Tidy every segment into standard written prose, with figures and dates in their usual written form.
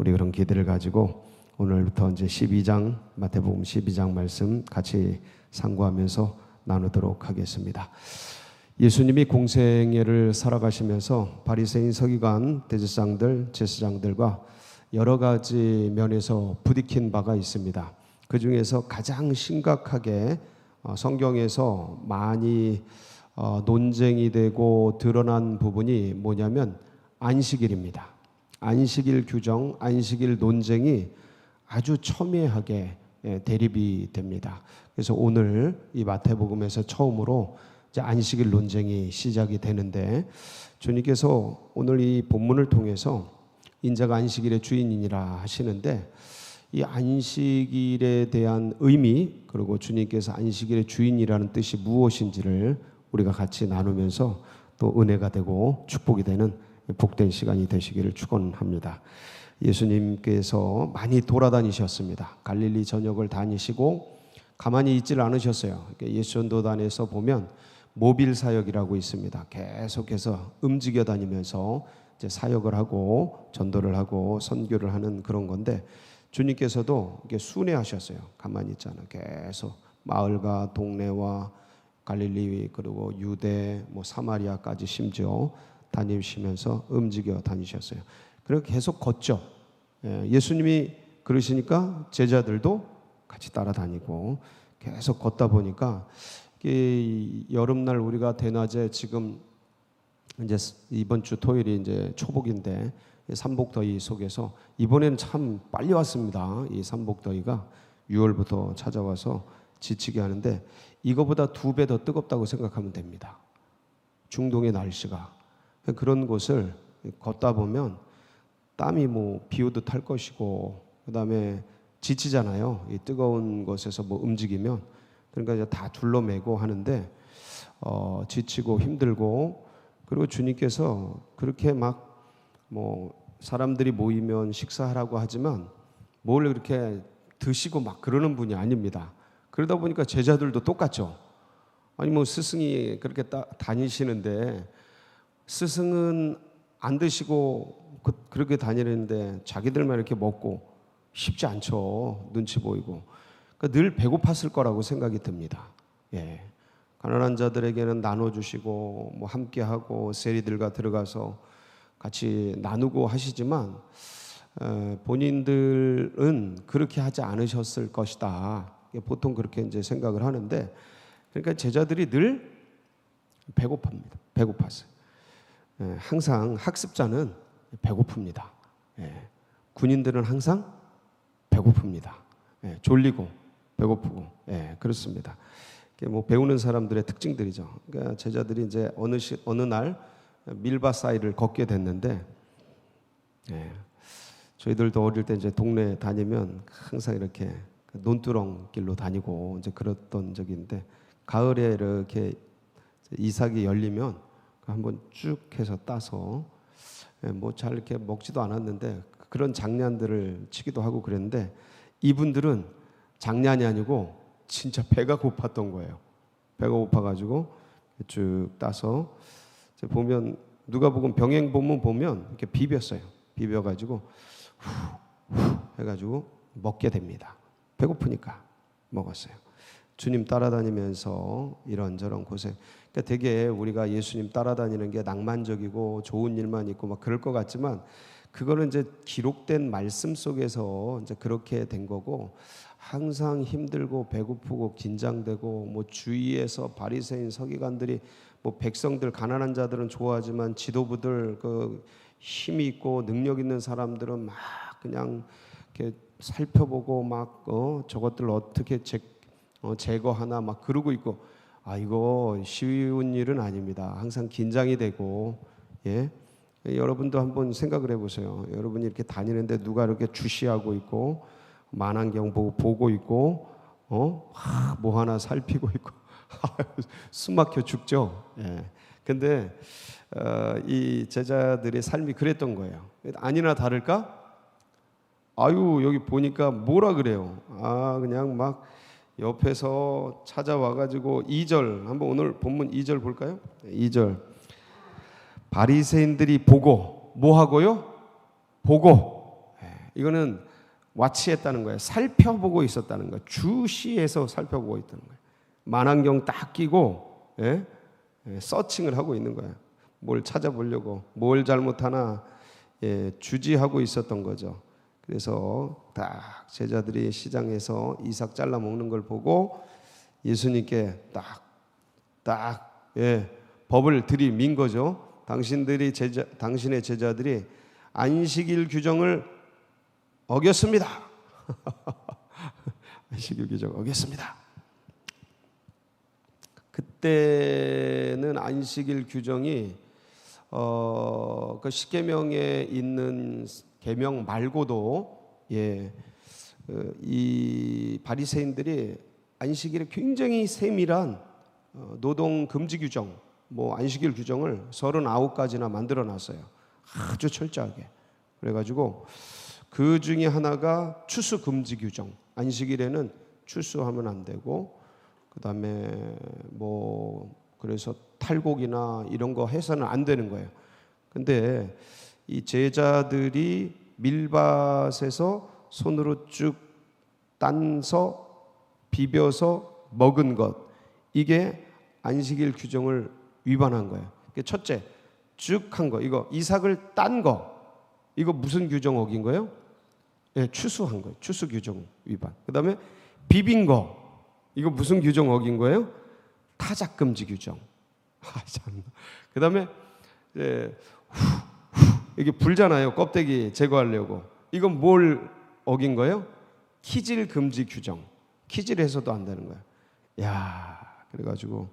우리 그런 기대를 가지고 오늘부터 이제 12장 마태복음 12장 말씀 같이 상고하면서 나누도록 하겠습니다. 예수님이 공생애를 살아가시면서 바리새인, 서기관, 대제사장들, 제사장들과 여러 가지 면에서 부딪힌 바가 있습니다. 그 중에서 가장 심각하게 성경에서 많이 논쟁이 되고 드러난 부분이 뭐냐면 안식일입니다. 안식일 규정, 안식일 논쟁이 아주 첨예하게 대립이 됩니다. 그래서 오늘 이 마태복음에서 처음으로 이제 안식일 논쟁이 시작이 되는데, 주님께서 오늘 이 본문을 통해서 인자가 안식일의 주인이니라 하시는데, 이 안식일에 대한 의미, 그리고 주님께서 안식일의 주인이라는 뜻이 무엇인지를 우리가 같이 나누면서 또 은혜가 되고 축복이 되는 복된 시간이 되시기를 축원합니다. 예수님께서 많이 돌아다니셨습니다. 갈릴리 전역을 다니시고 가만히 있질 않으셨어요. 예수전도단에서 보면 모빌 사역이라고 있습니다. 계속해서 움직여 다니면서 이제 사역을 하고 전도를 하고 선교를 하는 그런 건데, 주님께서도 이게 순회하셨어요. 가만히 있잖아. 계속 마을과 동네와 갈릴리 그리고 유대 사마리아까지 심지어 다니시면서 움직여 다니셨어요. 그리고 계속 걷죠. 예수님이 그러시니까 제자들도 같이 따라다니고 계속 걷다 보니까 여름날 우리가 대낮에 지금 이제 이번 주 토요일이 이제 초복인데 삼복더위 속에서 이번에는 참 빨리 왔습니다. 이 삼복더위가 6월부터 찾아와서 지치게 하는데 이거보다 2배 더 뜨겁다고 생각하면 됩니다. 중동의 날씨가. 그런 곳을 걷다 보면 땀이 비 오듯 할 것이고, 그 다음에 지치잖아요. 이 뜨거운 곳에서 움직이면. 그러니까 이제 다 둘러매고 하는데 지치고 힘들고, 그리고 주님께서 그렇게 사람들이 모이면 식사하라고 하지만 뭘 그렇게 드시고 그러는 분이 아닙니다. 그러다 보니까 제자들도 똑같죠. 아니 스승이 그렇게 다니시는데 스승은 안 드시고 그렇게 다니는데 자기들만 이렇게 먹고 쉽지 않죠. 눈치 보이고. 그러니까 늘 배고팠을 거라고 생각이 듭니다. 예. 가난한 자들에게는 나눠주시고 함께하고 세리들과 들어가서 같이 나누고 하시지만 본인들은 그렇게 하지 않으셨을 것이다. 보통 그렇게 이제 생각을 하는데, 그러니까 제자들이 늘 배고픕니다. 배고팠어요. 항상 학습자는 배고픕니다. 군인들은 항상 배고픕니다. 졸리고 배고프고, 그렇습니다. 배우는 사람들의 특징들이죠. 그러니까 제자들이 이제 어느 날 밀바사이를 걷게 됐는데, 저희들도 어릴 때 이제 동네 다니면 항상 이렇게 논두렁 길로 다니고 이제 그랬던 적이 있는데, 가을에 이렇게 이삭이 열리면 한번 쭉 해서 따서 잘 이렇게 먹지도 않았는데 그런 장난들을 치기도 하고 그랬는데, 이분들은 장난이 아니고 진짜 배가 고팠던 거예요. 배가 고파가지고 쭉 따서 보면 누가복음 병행본문 보면 이렇게 비볐어요. 비벼가지고 후 해가지고 먹게 됩니다. 배고프니까 먹었어요. 주님 따라다니면서 이런저런 고생. 그러니까 되게 우리가 예수님 따라다니는 게 낭만적이고 좋은 일만 있고 그럴 것 같지만, 그거는 이제 기록된 말씀 속에서 이제 그렇게 된 거고, 항상 힘들고 배고프고 긴장되고 주위에서 바리새인 서기관들이 백성들 가난한 자들은 좋아하지만 지도부들 힘이 있고 능력 있는 사람들은 그냥 이렇게 살펴보고 저것들 어떻게 제거하나 그러고 있고, 이거 쉬운 일은 아닙니다. 항상 긴장이 되고. 여러분도 한번 생각을 해보세요. 여러분이 이렇게 다니는데 누가 이렇게 주시하고 있고 만안경 보고 있고 뭐 하나 살피고 있고 숨 막혀 죽죠. 근데 이 제자들의 삶이 그랬던 거예요. 아니나 다를까? 여기 보니까 뭐라 그래요? 그냥 옆에서 찾아와가지고 2절 한번 오늘 본문 2절 볼까요? 2절 바리새인들이 보고 뭐 하고요? 보고 이거는 와치했다는 거예요. 살펴보고 있었다는 거예요. 주시해서 살펴보고 있다는 거예요. 만안경 딱 끼고 서칭을 하고 있는 거예요. 뭘 찾아보려고, 뭘 잘못하나 주지하고 있었던 거죠. 그래서 딱 제자들이 시장에서 이삭 잘라 먹는 걸 보고 예수님께 법을 들이민 거죠. 당신의 제자들이 안식일 규정을 어겼습니다. 안식일 규정 어겼습니다. 그때는 안식일 규정이 그 십계명에 있는 계명 말고도 이 바리새인들이 안식일에 굉장히 세밀한 노동 금지 규정, 안식일 규정을 39가지나 만들어 놨어요. 아주 철저하게. 그래가지고 그 중에 하나가 추수 금지 규정. 안식일에는 추수하면 안 되고, 그다음에 그래서 탈곡이나 이런 거 해서는 안 되는 거예요. 근데 이 제자들이 밀밭에서 손으로 쭉 딴서 비벼서 먹은 것, 이게 안식일 규정을 위반한 거예요. 첫째, 쭉 한 거, 이거 이삭을 딴 거, 이거 무슨 규정 어긴 거예요? 추수한 거예요. 추수 규정 위반. 그다음에 비빈 거, 이거 무슨 규정 어긴 거예요? 타작 금지 규정. 그다음에 이게 불잖아요. 껍데기 제거하려고. 이건 뭘 어긴 거예요? 키질 금지 규정. 키질해서도 안 되는 거예요. 그래가지고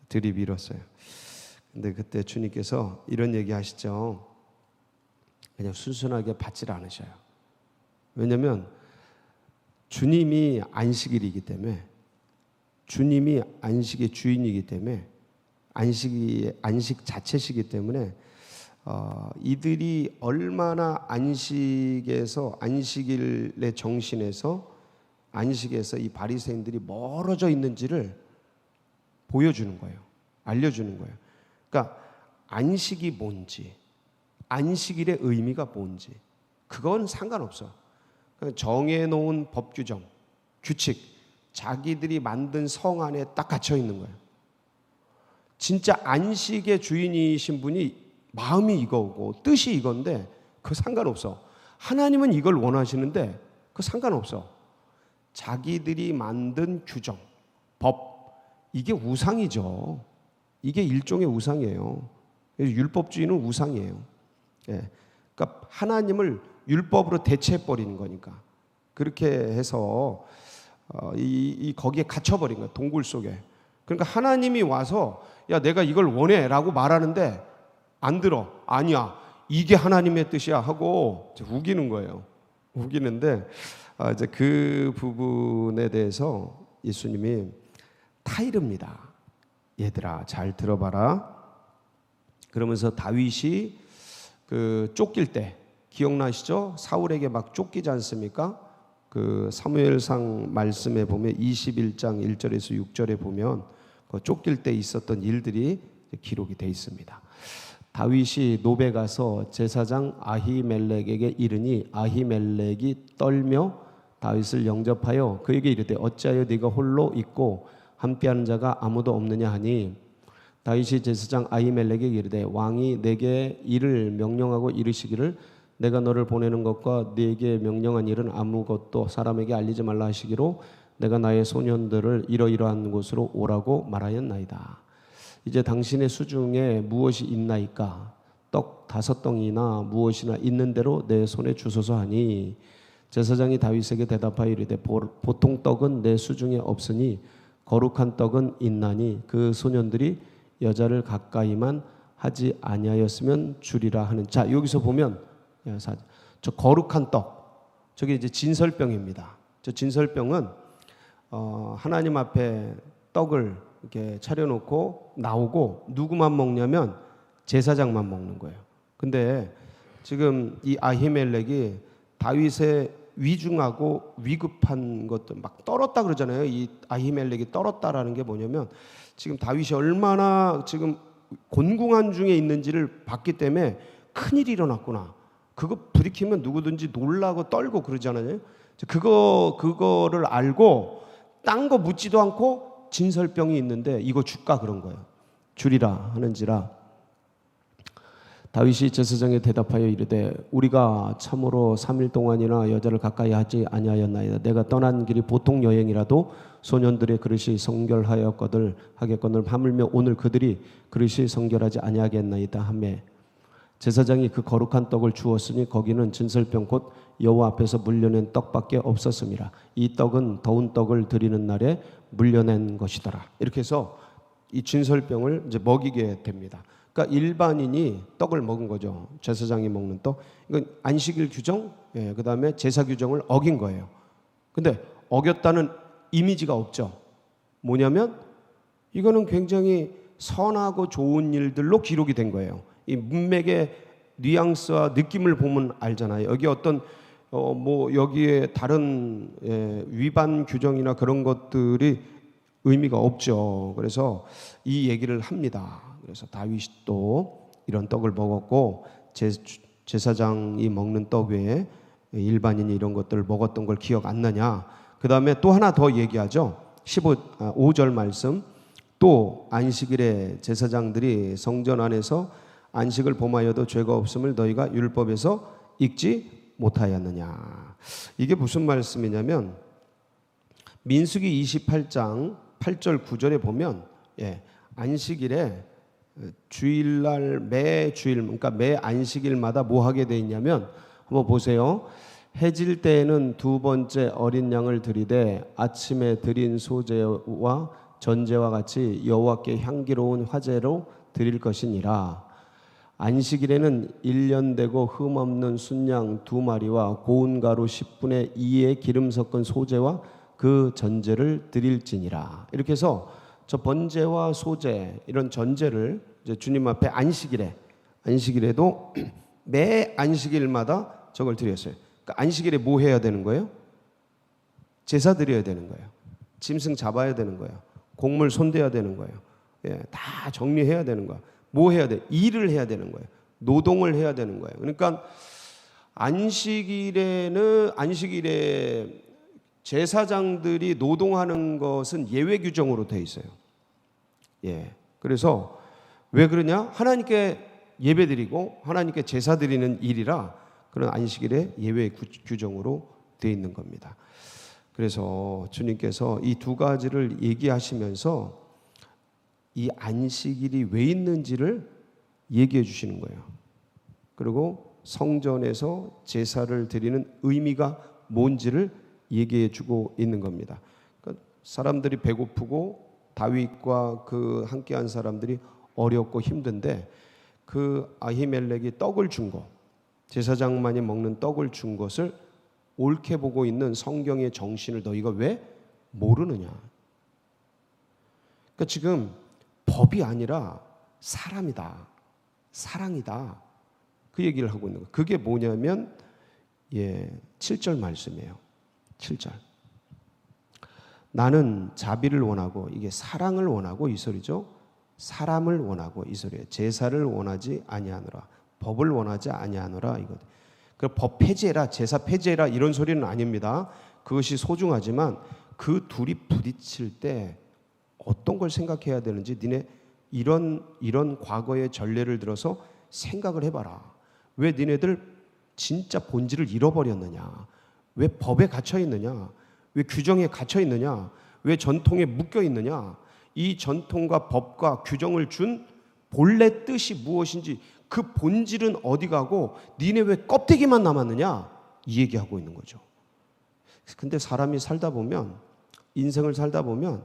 들이밀었어요. 근데 그때 주님께서 이런 얘기 하시죠. 그냥 순순하게 받질 않으셔요. 왜냐하면 주님이 안식일이기 때문에, 주님이 안식의 주인이기 때문에, 안식 자체시기 때문에 이들이 얼마나 안식에서, 안식일의 정신에서, 안식에서 이 바리새인들이 멀어져 있는지를 보여주는 거예요. 알려주는 거예요. 그러니까 안식이 뭔지, 안식일의 의미가 뭔지 그건 상관없어. 정해놓은 법 규정, 규칙, 자기들이 만든 성 안에 딱 갇혀 있는 거예요. 진짜 안식의 주인이신 분이 마음이 이거고 뜻이 이건데 그거 상관없어. 하나님은 이걸 원하시는데 그거 상관없어. 자기들이 만든 규정, 법, 이게 우상이죠. 이게 일종의 우상이에요. 율법주의는 우상이에요. 그러니까 하나님을 율법으로 대체해버리는 거니까. 그렇게 해서 거기에 갇혀버린 거예요. 동굴 속에. 그러니까 하나님이 와서 야 내가 이걸 원해 라고 말하는데 안 들어. 아니야 이게 하나님의 뜻이야 하고 우기는 거예요. 우기는데 이제 그 부분에 대해서 예수님이 타이릅니다. 얘들아 잘 들어봐라. 그러면서 다윗이 그 쫓길 때 기억나시죠? 사울에게 막 쫓기지 않습니까? 그 사무엘상 말씀에 보면 21장 1절에서 6절에 보면 그 쫓길 때 있었던 일들이 기록이 되어 있습니다. 다윗이 노베 가서 제사장 아히멜렉에게 이르니 아히멜렉이 떨며 다윗을 영접하여 그에게 이르되 어찌하여 네가 홀로 있고 함께하는 자가 아무도 없느냐 하니 다윗이 제사장 아히멜렉에게 이르되 왕이 내게 일을 명령하고 이르시기를 내가 너를 보내는 것과 네게 명령한 일은 아무것도 사람에게 알리지 말라 하시기로 내가 나의 소년들을 이러이러한 곳으로 오라고 말하였나이다. 이제 당신의 수중에 무엇이 있나이까? 떡 5덩이나 무엇이나 있는 대로 내 손에 주소서 하니 제사장이 다윗에게 대답하여 이르되 보통 떡은 내 수중에 없으니 거룩한 떡은 있나니 그 소년들이 여자를 가까이만 하지 아니하였으면 주리라 하는. 자 여기서 보면 저 거룩한 떡, 저게 이제 진설병입니다. 저 진설병은 하나님 앞에 떡을 이렇게 차려놓고 나오고 누구만 먹냐면 제사장만 먹는 거예요. 근데 지금 이 아히멜렉이 다윗의 위중하고 위급한 것들 막 떨었다 그러잖아요. 이 아히멜렉이 떨었다라는 게 뭐냐면 지금 다윗이 얼마나 지금 곤궁한 중에 있는지를 봤기 때문에 큰일이 일어났구나. 그거 부딪히면 누구든지 놀라고 떨고 그러잖아요. 그거를 알고 딴 거 묻지도 않고 진설병이 있는데 이거 줄까 그런 거예요. 주리라 하는지라. 다윗이 제사장에 대답하여 이르되 우리가 참으로 3일 동안이나 여자를 가까이 하지 아니하였나이다. 내가 떠난 길이 보통 여행이라도 소년들의 그릇이 성결하였거늘 하겠거늘 하물며 오늘 그들이 그릇이 성결하지 아니하겠나이다 하매 제사장이 그 거룩한 떡을 주었으니 거기는 진설병 곧 여호와 앞에서 물려낸 떡밖에 없었음이라. 이 떡은 더운 떡을 드리는 날에 물려낸 것이더라. 이렇게 해서 이 진설병을 이제 먹이게 됩니다. 그러니까 일반인이 떡을 먹은 거죠. 제사장이 먹는 떡. 이건 안식일 규정, 그다음에 제사 규정을 어긴 거예요. 근데 어겼다는 이미지가 없죠. 뭐냐면 이거는 굉장히 선하고 좋은 일들로 기록이 된 거예요. 이 문맥의 뉘앙스와 느낌을 보면 알잖아요. 여기 어떤 뭐 여기에 다른 위반 규정이나 그런 것들이 의미가 없죠. 그래서 이 얘기를 합니다. 그래서 다윗이 또 이런 떡을 먹었고 제사장이 먹는 떡 외에 일반인이 이런 것들을 먹었던 걸 기억 안 나냐. 그 다음에 또 하나 더 얘기하죠. 5절 말씀. 또 안식일에 제사장들이 성전 안에서 안식을 범하여도 죄가 없음을 너희가 율법에서 읽지 못하였느냐. 이게 무슨 말씀이냐면 민수기 28장 8절 9절에 보면 안식일에 주일날 매 주일 그러니까 매 안식일마다 뭐 하게 돼 있냐면 한번 보세요. 해질 때에는 두 번째 어린 양을 드리되 아침에 드린 소제와 전제와 같이 여호와께 향기로운 화제로 드릴 것이니라. 안식일에는 1년 되고 흠없는 순양 2마리와 고운 가루 10분의 2의 기름 섞은 소제와 그 전제를 드릴지니라. 이렇게 해서 저 번제와 소제 이런 전제를 이제 주님 앞에 안식일에도 매 안식일마다 저걸 드렸어요. 그러니까 안식일에 뭐 해야 되는 거예요? 제사 드려야 되는 거예요. 짐승 잡아야 되는 거예요. 곡물 손대야 되는 거예요. 다 정리해야 되는 거야. 뭐 해야 돼? 일을 해야 되는 거예요. 노동을 해야 되는 거예요. 그러니까 안식일에 제사장들이 노동하는 것은 예외 규정으로 되어 있어요. 그래서 왜 그러냐? 하나님께 예배드리고 하나님께 제사 드리는 일이라 그런 안식일에 예외 규정으로 되어 있는 겁니다. 그래서 주님께서 이 두 가지를 얘기하시면서 이 안식일이 왜 있는지를 얘기해 주시는 거예요. 그리고 성전에서 제사를 드리는 의미가 뭔지를 얘기해 주고 있는 겁니다. 그러니까 사람들이 배고프고 다윗과 그 함께한 사람들이 어렵고 힘든데 그 아히멜렉이 떡을 준 것, 제사장만이 먹는 떡을 준 것을 옳게 보고 있는 성경의 정신을 너희가 왜 모르느냐. 그러니까 지금 법이 아니라 사람이다, 사랑이다, 그 얘기를 하고 있는 거예요. 그게 뭐냐면 7절 말씀이에요. 7절. 나는 자비를 원하고, 이게 사랑을 원하고 이 소리죠. 사람을 원하고 이 소리예요. 제사를 원하지 아니하노라, 법을 원하지 아니하노라 이거. 그 법 폐지해라, 제사 폐지해라 이런 소리는 아닙니다. 그것이 소중하지만 그 둘이 부딪힐 때 어떤 걸 생각해야 되는지 니네 이런 과거의 전례를 들어서 생각을 해봐라. 왜 니네들 진짜 본질을 잃어버렸느냐? 왜 법에 갇혀 있느냐? 왜 규정에 갇혀 있느냐? 왜 전통에 묶여 있느냐? 이 전통과 법과 규정을 준 본래 뜻이 무엇인지 그 본질은 어디 가고 니네 왜 껍데기만 남았느냐? 이 얘기하고 있는 거죠. 근데 사람이 살다 보면, 인생을 살다 보면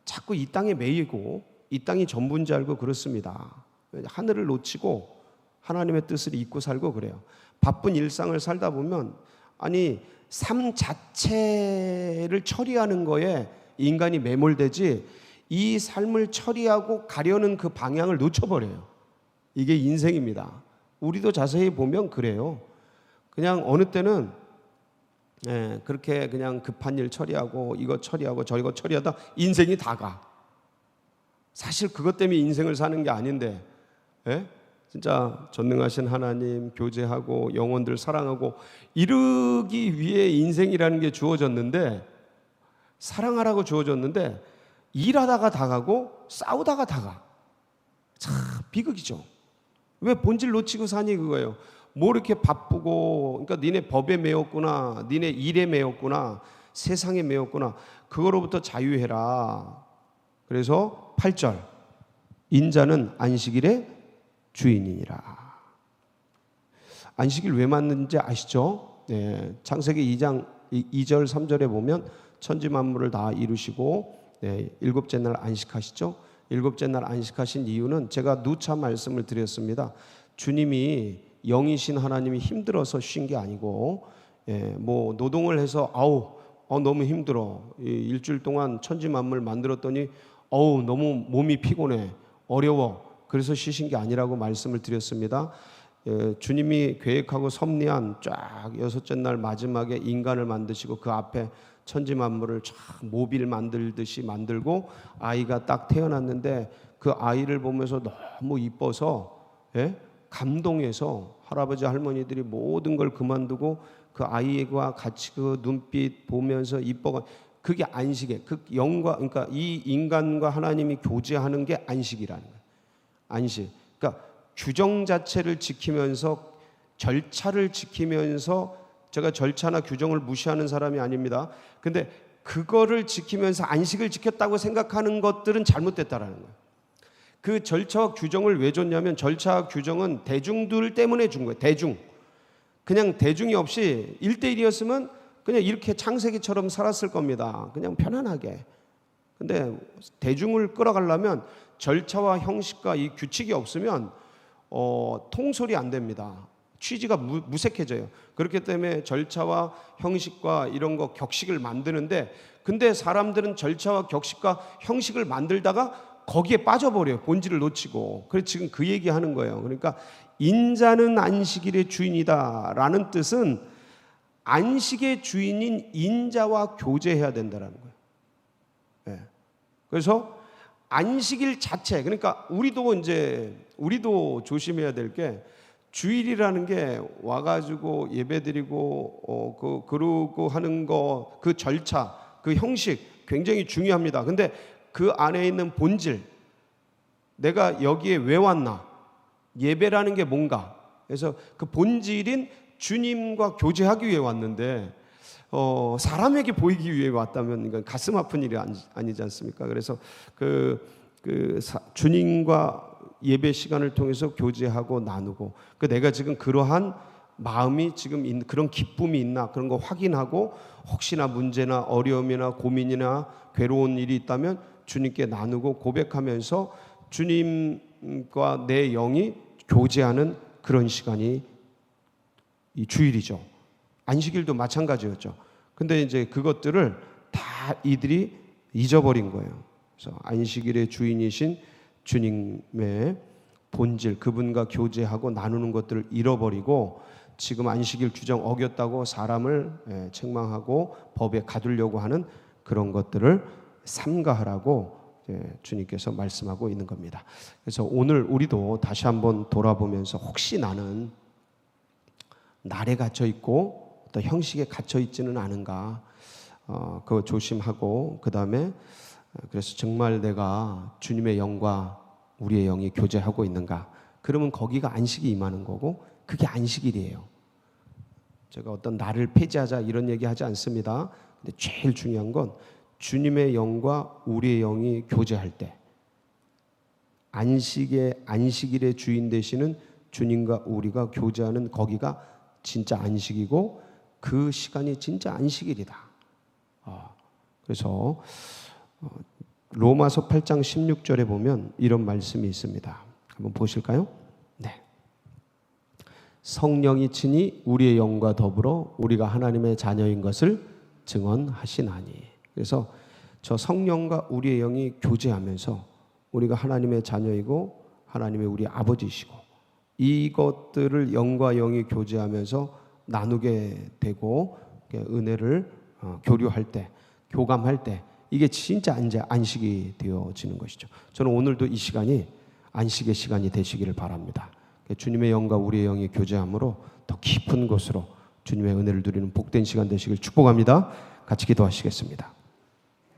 자꾸 이 땅에 매이고 이 땅이 전부인지 알고 그렇습니다. 하늘을 놓치고 하나님의 뜻을 잊고 살고 그래요. 바쁜 일상을 살다 보면 아니 삶 자체를 처리하는 거에 인간이 매몰되지 이 삶을 처리하고 가려는 그 방향을 놓쳐버려요. 이게 인생입니다. 우리도 자세히 보면 그래요. 그냥 어느 때는 그렇게 그냥 급한 일 처리하고 이거 처리하고 저거 처리하다 인생이 다 가. 사실 그것 때문에 인생을 사는 게 아닌데 진짜 전능하신 하나님 교제하고 영혼들 사랑하고 이르기 위해 인생이라는 게 주어졌는데, 사랑하라고 주어졌는데 일하다가 다 가고 싸우다가 다 가. 참 비극이죠. 왜 본질 놓치고 사니 그거예요. 뭐 이렇게 바쁘고, 그러니까 니네 법에 매였구나, 니네 일에 매였구나, 세상에 매였구나. 그거로부터 자유해라. 그래서 8절, 인자는 안식일의 주인이니라. 안식일 왜 만든지 아시죠? 네, 창세기 2장 2절 3절에 보면 천지 만물을 다 이루시고, 네, 일곱째 날 안식하시죠. 일곱째 날 안식하신 이유는 제가 누차 말씀을 드렸습니다. 주님이 영이신 하나님이 힘들어서 쉰 게 아니고, 뭐 노동을 해서 너무 힘들어, 일주일 동안 천지 만물 만들었더니 너무 몸이 피곤해, 어려워, 그래서 쉬신 게 아니라고 말씀을 드렸습니다. 주님이 계획하고 섭리한 쫙 여섯째 날 마지막에 인간을 만드시고 그 앞에 천지 만물을 쫙 모빌 만들듯이 만들고 아이가 딱 태어났는데 그 아이를 보면서 너무 이뻐서, 감동해서 할아버지 할머니들이 모든 걸 그만두고 그 아이와 같이 그 눈빛 보면서 이뻐가, 그게 안식이에요. 그 영과, 그러니까 이 인간과 하나님이 교제하는 게 안식이라는 거예요. 안식. 그러니까 규정 자체를 지키면서, 절차를 지키면서, 제가 절차나 규정을 무시하는 사람이 아닙니다. 근데 그거를 지키면서 안식을 지켰다고 생각하는 것들은 잘못됐다라는 거예요. 그 절차와 규정을 왜 줬냐면, 절차와 규정은 대중들 때문에 준 거예요. 대중. 그냥 대중이 없이 1대1이었으면 그냥 이렇게 창세기처럼 살았을 겁니다. 그냥 편안하게. 근데 대중을 끌어가려면 절차와 형식과 이 규칙이 없으면 통솔이 안 됩니다. 취지가 무색해져요. 그렇기 때문에 절차와 형식과 이런 거 격식을 만드는데, 근데 사람들은 절차와 격식과 형식을 만들다가 거기에 빠져버려요. 본질을 놓치고. 그래서 지금 그 얘기하는 거예요. 그러니까 인자는 안식일의 주인이다 라는 뜻은 안식의 주인인 인자와 교제해야 된다는 거예요. 그래서 안식일 자체, 그러니까 우리도 조심해야 될 게, 주일이라는 게 와가지고 예배드리고 그러고 하는 거, 그 절차, 그 형식 굉장히 중요합니다. 근데 그 안에 있는 본질, 내가 여기에 왜 왔나, 예배라는 게 뭔가, 그래서 그 본질인 주님과 교제하기 위해 왔는데 사람에게 보이기 위해 왔다면 이건 가슴 아픈 일이 아니지 않습니까? 그래서 주님과 예배 시간을 통해서 교제하고 나누고, 내가 지금 그러한 마음이 지금 그런 기쁨이 있나, 그런 거 확인하고, 혹시나 문제나 어려움이나 고민이나 괴로운 일이 있다면 주님께 나누고 고백하면서 주님과 내 영이 교제하는 그런 시간이 이 주일이죠. 안식일도 마찬가지였죠. 근데 이제 그것들을 다 이들이 잊어버린 거예요. 그래서 안식일의 주인이신 주님의 본질, 그분과 교제하고 나누는 것들을 잃어버리고, 지금 안식일 규정 어겼다고 사람을 책망하고 법에 가두려고 하는 그런 것들을 삼가하라고 주님께서 말씀하고 있는 겁니다. 그래서 오늘 우리도 다시 한번 돌아보면서, 혹시 나는 날에 갇혀 있고 또 형식에 갇혀 있지는 않은가, 그거 조심하고, 그 다음에 그래서 정말 내가 주님의 영과 우리의 영이 교제하고 있는가, 그러면 거기가 안식이 임하는 거고, 그게 안식일이에요. 제가 어떤 날을 폐지하자 이런 얘기 하지 않습니다. 근데 제일 중요한 건 주님의 영과 우리의 영이 교제할 때, 안식일의 주인 되시는 주님과 우리가 교제하는 거기가 진짜 안식이고, 그 시간이 진짜 안식일이다. 그래서 로마서 8장 16절에 보면 이런 말씀이 있습니다. 한번 보실까요? 네. 성령이 친히 우리의 영과 더불어 우리가 하나님의 자녀인 것을 증언하시나니. 그래서 저 성령과 우리의 영이 교제하면서 우리가 하나님의 자녀이고 하나님의 우리 아버지시고, 이것들을 영과 영이 교제하면서 나누게 되고 은혜를 교류할 때, 교감할 때, 이게 진짜 이제 안식이 되어지는 것이죠. 저는 오늘도 이 시간이 안식의 시간이 되시기를 바랍니다. 주님의 영과 우리의 영이 교제함으로 더 깊은 곳으로 주님의 은혜를 누리는 복된 시간 되시길 축복합니다. 같이 기도하시겠습니다.